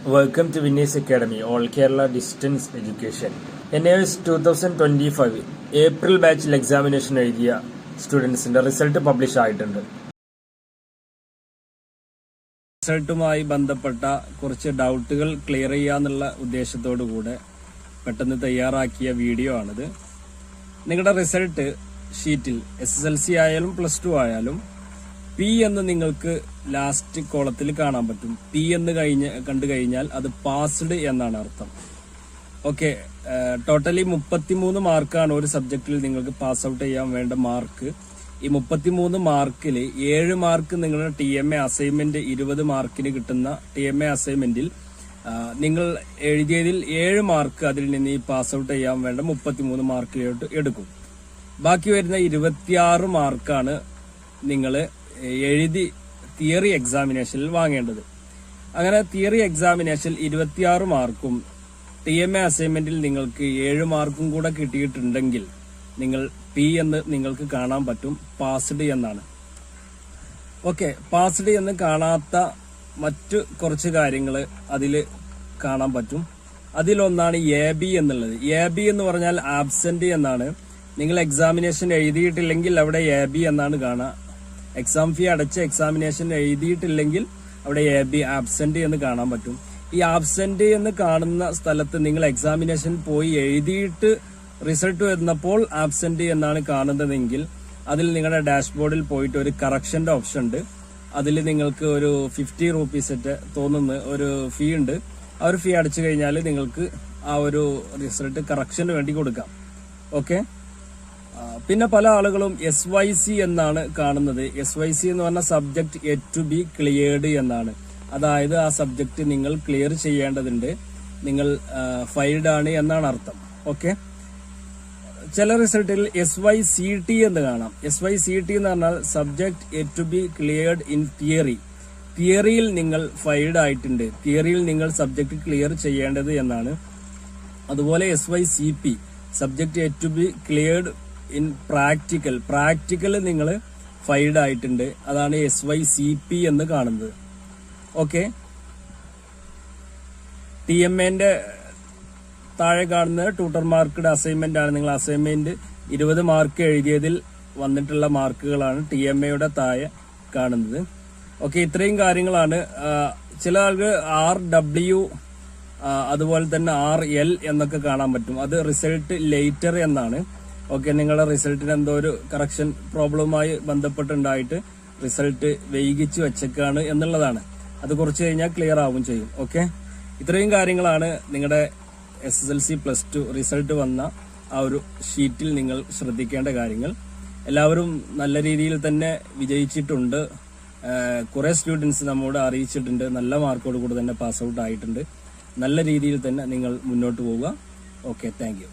Welcome to Winners Academy, All Kerala Distance Education. NAS 2025 April ബാച്ചിൽ examination എഴുതിയ സ്റ്റുഡൻസിന്റെ result publish ആയിട്ടുണ്ട്. റിസൾട്ടുമായി ബന്ധപ്പെട്ട കുറച്ച് ഡൗട്ടുകൾ ക്ലിയർ ചെയ്യാന്നുള്ള ഉദ്ദേശത്തോടു കൂടെ പെട്ടെന്ന് തയ്യാറാക്കിയ വീഡിയോ ആണിത്. നിങ്ങളുടെ റിസൾട്ട് ഷീറ്റിൽ SSLC ആയാലും +2 ആയാലും P എന്ന് നിങ്ങൾക്ക് ലാസ്റ്റ് കോളത്തിൽ കാണാൻ പറ്റും. P എന്ന് കണ്ടു കഴിഞ്ഞാൽ അത് പാസ്ഡ് എന്നാണ് അർത്ഥം. ഓക്കെ, ടോട്ടലി 33 മാർക്കാണ് ഒരു സബ്ജക്റ്റിൽ നിങ്ങൾക്ക് പാസ് ഔട്ട് ചെയ്യാൻ വേണ്ട മാർക്ക്. ഈ 33 മാർക്കിൽ 7 മാർക്ക് നിങ്ങളുടെ TMA അസൈൻമെന്റ് 20 മാർക്കിന് കിട്ടുന്ന TMA അസൈൻമെന്റിൽ നിങ്ങൾ എഴുതിയതിൽ 7 മാർക്ക് അതിൽ നിന്ന് ഈ പാസ് ഔട്ട് ചെയ്യാൻ വേണ്ട 33 മാർക്കിലോട്ട് എടുക്കും. ബാക്കി വരുന്ന 26 മാർക്കാണ് നിങ്ങൾ എഴുതി തിയറി എക്സാമിനേഷനിൽ വാങ്ങേണ്ടത്. അങ്ങനെ തിയറി എക്സാമിനേഷനിൽ 26 മാർക്കും TMA അസൈൻമെന്റിൽ നിങ്ങൾക്ക് 7 മാർക്കും കൂടെ കിട്ടിയിട്ടുണ്ടെങ്കിൽ നിങ്ങൾ P എന്ന് നിങ്ങൾക്ക് കാണാൻ പറ്റും, പാസ്ഡ് എന്നാണ്. ഓക്കെ, പാസ്ഡ് എന്ന് കാണാത്ത മറ്റു കുറച്ച് കാര്യങ്ങൾ അതിൽ കാണാൻ പറ്റും. അതിലൊന്നാണ് AB എന്നുള്ളത്. AB എന്ന് പറഞ്ഞാൽ ആബ്സെന്റ് എന്നാണ്. നിങ്ങൾ എക്സാമിനേഷൻ എഴുതിയിട്ടില്ലെങ്കിൽ അവിടെ AB എന്നാണ് കാണുക. എക്സാം ഫീ അടച്ച് എക്സാമിനേഷൻ എഴുതിയിട്ടില്ലെങ്കിൽ അവിടെ AB ആബ്സെന്റ് എന്ന് കാണാൻ പറ്റും. ഈ ആബ്സെന്റ് എന്ന് കാണുന്ന സ്ഥലത്ത് നിങ്ങൾ എക്സാമിനേഷൻ പോയി എഴുതിയിട്ട് റിസൾട്ട് വരുന്നപ്പോൾ ആബ്സെന്റ് എന്നാണ് കാണുന്നതെങ്കിൽ അതിൽ നിങ്ങളുടെ ഡാഷ്ബോർഡിൽ പോയിട്ട് ഒരു കറക്ഷന്റെ ഓപ്ഷൻ ഉണ്ട്. അതിൽ നിങ്ങൾക്ക് ഒരു 50 റുപ്പീസ് തോന്നുന്ന ഒരു ഫീ ഉണ്ട്. ആ ഒരു ഫീ അടച്ചു കഴിഞ്ഞാൽ നിങ്ങൾക്ക് ആ ഒരു റിസൾട്ട് കറക്ഷന് വേണ്ടി കൊടുക്കാം. ഓക്കെ, പിന്നെ പല ആളുകളും SYC എന്നാണ് കാണുന്നത്. SYC എന്ന് പറഞ്ഞ subject yet to be cleared എന്നാണ്. അതായത് ആ സബ്ജക്ട് നിങ്ങൾ ക്ലിയർ ചെയ്യേണ്ടതുണ്ട്, നിങ്ങൾ ഫൈൽഡ് ആണ് എന്നാണ് അർത്ഥം. ഓക്കെ, ചില റിസൾട്ടിൽ SYCT എന്ന് കാണാം. SYCT എന്ന് പറഞ്ഞാൽ subject yet to be cleared in theory. തിയറിയിൽ നിങ്ങൾ ഫൈൽഡ് ആയിട്ടുണ്ട്, തിയറിയിൽ നിങ്ങൾ സബ്ജക്ട് ക്ലിയർ ചെയ്യേണ്ടത് എന്നാണ്. അതുപോലെ SYCP subject yet to be cleared in practical. Practical നിങ്ങൾ ഫൈൽഡ് ആയിട്ടുണ്ട്, അതാണ് SYCP എന്ന് കാണുന്നത്. ഓക്കെ, TMAന്റെ താഴെ കാണുന്നത് ട്യൂട്ടർ മാർക്ക്ഡ് അസൈൻമെന്റ് ആണ്. നിങ്ങൾ അസൈൻമെന്റ് 20 മാർക്ക് എഴുതിയതിൽ വന്നിട്ടുള്ള മാർക്കുകളാണ് TMAയുടെ താഴെ കാണുന്നത്. ഓക്കെ, ഇത്രയും കാര്യങ്ങളാണ്. ചില ആൾക്ക് RW അതുപോലെ തന്നെ RL എന്നൊക്കെ കാണാൻ പറ്റും. അത് റിസൾട്ട് ലേറ്റർ എന്നാണ്. ഓക്കെ, നിങ്ങളുടെ റിസൾട്ടിന് എന്തോ ഒരു കറക്ഷൻ പ്രോബ്ലവുമായി ബന്ധപ്പെട്ടുണ്ടായിട്ട് റിസൾട്ട് വൈകിച്ചു വെച്ചേക്കാണ് എന്നുള്ളതാണ്. അത് കുറച്ച് കഴിഞ്ഞാൽ ക്ലിയർ ആവും ചെയ്യും. ഓക്കെ, ഇത്രയും കാര്യങ്ങളാണ് നിങ്ങളുടെ SSLC +2 റിസൾട്ട് വന്ന ആ ഒരു ഷീറ്റിൽ നിങ്ങൾ ശ്രദ്ധിക്കേണ്ട കാര്യങ്ങൾ. എല്ലാവരും നല്ല രീതിയിൽ തന്നെ വിജയിച്ചിട്ടുണ്ട്. കുറെ സ്റ്റുഡൻസ് നമ്മോട് അറിയിച്ചിട്ടുണ്ട്, നല്ല മാർക്കോട് കൂടെ തന്നെ പാസ് ഔട്ട് ആയിട്ടുണ്ട്. നല്ല രീതിയിൽ തന്നെ നിങ്ങൾ മുന്നോട്ട് പോവുക. Okay, thank you.